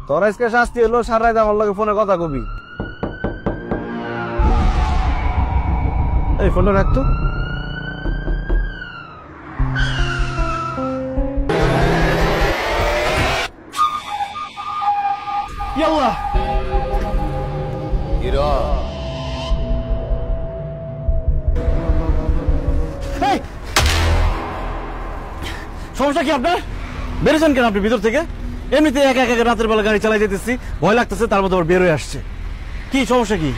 তোর আজকে শাস্তি হলো সারা রাত আমার লগে ফোনে কথা কবি। এই ফোনটা রাখ তো। ইয়াল্লাহ হিরো সমস্যা কি আপনার? বেরোছেন কেন আপনি ভিতর থেকে? এমনিতে একা একা রাতের বেলা গাড়ি চালাই যেতেছি, ভয় লাগতেছে, তার মধ্যে আবার বের হয়ে আসছে। কি সমস্যা কি?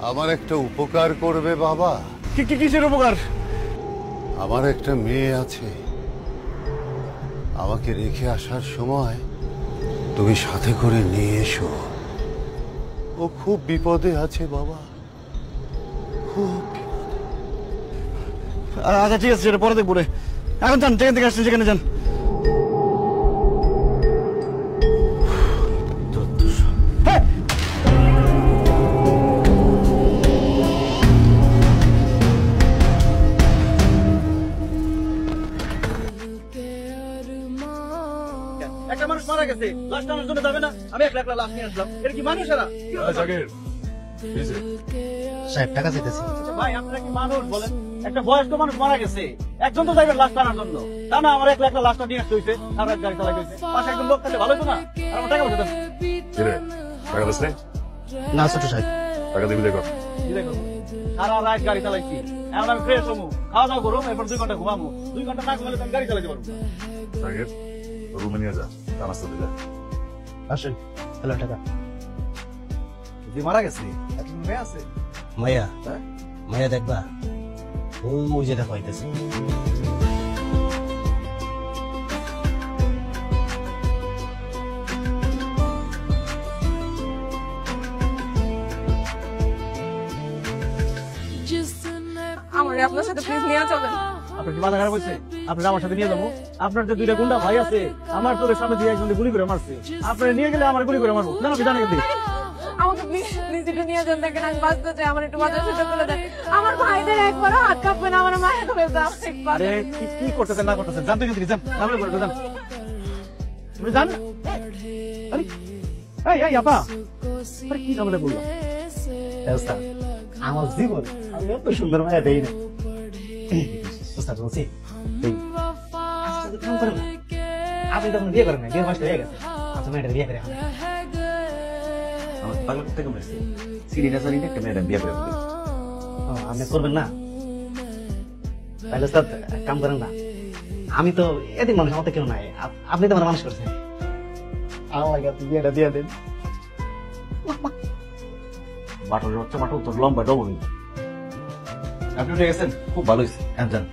আমার একটা উপকার করবে বাবা। কিসের উপকার? আমার একটা মেয়ে আছে, আমাকে রেখে আসার সময় তুমি সাথে করে নিয়ে এসো। ও খুব বিপদে আছে বাবা, খুব। আচ্ছা ঠিক আছে, সেটা পরে দেখবো রে। এখন যান, যেখান থেকে আসছেন সেখানে যান। একটা মানুষ মারা গেছে, লাশ টানার জন্য যাবে না? আমি একলা একলা লাশ নিয়ে আসলাম, এটা কি মানুষ? সাহেব টাকা চাইতেছি। ভাই আপনারা কি মানুষ বলেন? একটা বয়স্ক মানুষ মারা গেছে, একজন তো যাইবেন লাশ টানার জন্য, তা না আমার একলা একলা লাশটা নিয়ে আসতে হয়েছে, সারা রাত গাড়ি চালাই হয়েছে। পাশে একজন লোক থাকলে ভালো হতো না? আর আমার টাকা পয়সা দেন। না ছোট সাহেব, সারা রাত গাড়ি চালাইছি, এখন আমি ফ্রেশ হবো, খাওয়া দাওয়া করবো, এরপর 2 ঘন্টা ঘুমাবো। 2 ঘন্টা না ঘুমালে তো আমি গাড়ি চালাতে পারবো না। রুমে নিয়ে যা, নাস্তা দিলে আসেন। হ্যালো টাকা যে মারা গেছে এখন মেয়ে আছে। মায়া, মায়া দেখবা ওই যে দেখা হইতেছে। আমার আপনার সাথে প্লিজ নিয়ে যাবেন। আপনার কি মাথা খারাপ হয়েছে? আপনার আমার সাথে নিয়ে যাবো? আপনার যে 2টা গুন্ডা ভাই আছে, আমার তোদের সামনে দিয়ে একজন গুলি করে মারছে, আপনার নিয়ে গেলে আমার গুলি করে মারবো। জানো কি জানে কিন্তু আমাকে প্লিজ একটু নিয়ে যান, দেখেন আমি বাঁচতে চাই, আমার একটু বাঁচার সুযোগ করে দেন। আমার ভাইদের একবারও হাত কাঁপবে না, আমার মায়া করে দাও। আরে কি করতেছেন না করতেছেন জানতে কিন্তু যান, নামলে করে যান, তুমি জান। এই এই আপা, আরে কি ঝামেলা বললো? আমার জীবন আমি এত সুন্দর মায়া দেই না। বলছি আপনি তখন বিয়ে করেন না, 1.5 মাস হয়ে গেছে। আচ্ছা মেয়েটা বিয়ে করে আপনি করবেন না? তাহলে স্যার কাম করেন না, আমি তো এদিন মানুষ, আমার তো কেউ নাই, আপনি তো আমার মানুষ করছেন। আমার কাছে বিয়েটা দিয়ে দেন। বাটরের হচ্ছে বাটর তোর লম্বা ডবল। আপনি উঠে গেছেন, খুব ভালো হয়েছে। যান।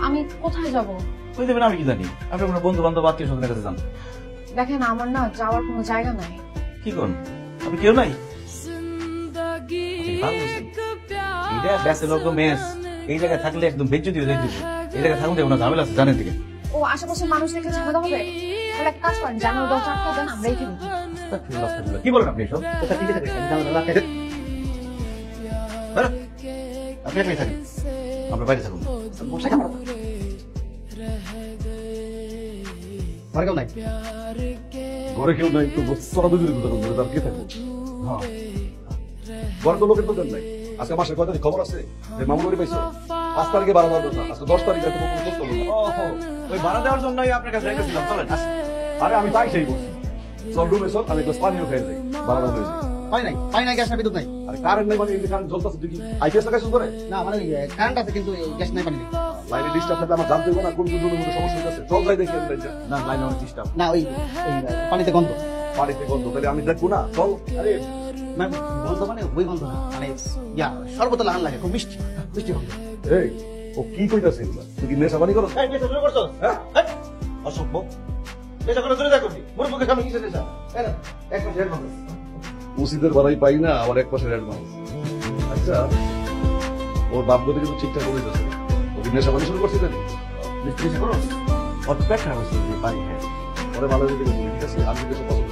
আমি কোথায় যাব? কই যাবেন আমি কি জানি? আপনি আপনার বন্ধু বান্ধব আত্মীয় স্বজনের কাছে যান। দেখেন আমার না যাওয়ার কোনো জায়গা নাই। কি করুন? আপনি কেউ নাই? এটা ব্যাচেলর তো মেস, এই জায়গায় থাকলে একদম বেজ্জতি হয়ে যাইতেছে। এই জায়গায় থাকুন কোনো ঝামেলা আছে জানেন থেকে। ও আশেপাশে মানুষ দেখে ঝামেলা হবে? তাহলে এক কাজ করেন, জানার দরজা আটকা দেন, আমরা এখানে কি বলেন আপনি এসব? ঠিক আছে আপনি এখানে থাকেন, আমরা বাইরে থাকুন। ঘরে কেউ নাই? ঘরে কেউ নাই তো তোরা দুদিন ঘরে তার কে থাকবো? ঘরে তো লোকের দোকান নাই। আজকে মাসের কয় তারিখ খবর আছে? মামুন বাড়ি পাইছো? 5 তারিখে 12 দেওয়ার কথা, আজকে 10 তারিখে তো কোনো খোঁজ খবর নাই। ওই ভাড়া দেওয়ার জন্যই আপনার কাছে রেখেছিলাম, চলেন। আরে আমি তাই সেই বলছি, চল রুমে চল, আমি গ্লাস পানিও খেয়ে যাই, বারাদা হয়ে যাই। পানি নাই, গ্যাস নাই, বিদ্যুৎ নাই। আরে কারেন্ট নাই মানে এই কারেন্ট জ্বলতেছে তুই কি আইপিএস লাগাইছিস করে? না মানে কারেন্ট আছে কিন্তু গ্যাস নাই, পানি নেই। লাইনে ডিস্টার্ব থাকলে আমার জানতে হবে না কোন কোন রুমের মধ্যে সমস্যা হচ্ছে? চল যাই দেখি আমি যাই। না লাইন অনেক ডিস্টার্ব। না ওই পানিতে গন্ধ। বাড়িতে গন্ধ, তাহলে আমি দেখবো না? চল। আরে গন্ধ মানে ওই গন্ধ না, মানে সর্বত লাগান লাগে, খুব মিষ্টি মিষ্টি গন্ধ। এই ও কি কইতাছে এগুলা? তুই কি নেশা পানি করছ? এই নেশা শুরু করছো? হ্যাঁ অসভ্য। নেশা করে চলে যাকো, মোর মুখে সামনে কিসের নেশা? এক মাস হেড মাস মুসিদের বাড়াই পাই না, আবার 1 মাসের অ্যাডভান্স। আচ্ছা ওর বাপ গতি কিন্তু ঠিকঠাক করে দিতেছে, ও কি নেশা পানি শুরু করছে নাকি? নেশা করো? ওর পেট খারাপ হয়েছে, পানি খায়। ওরে ভালো যদি ঠিক আছে, আমি কিছু পছন্দ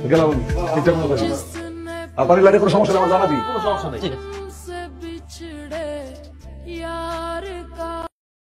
করি। গেলাম আমি ঠিকঠাক মতো। আর পানি লাগে কোনো সমস্যা নেই, আমার জানাবি। কোনো সমস্যা নেই। ঠিক আছে।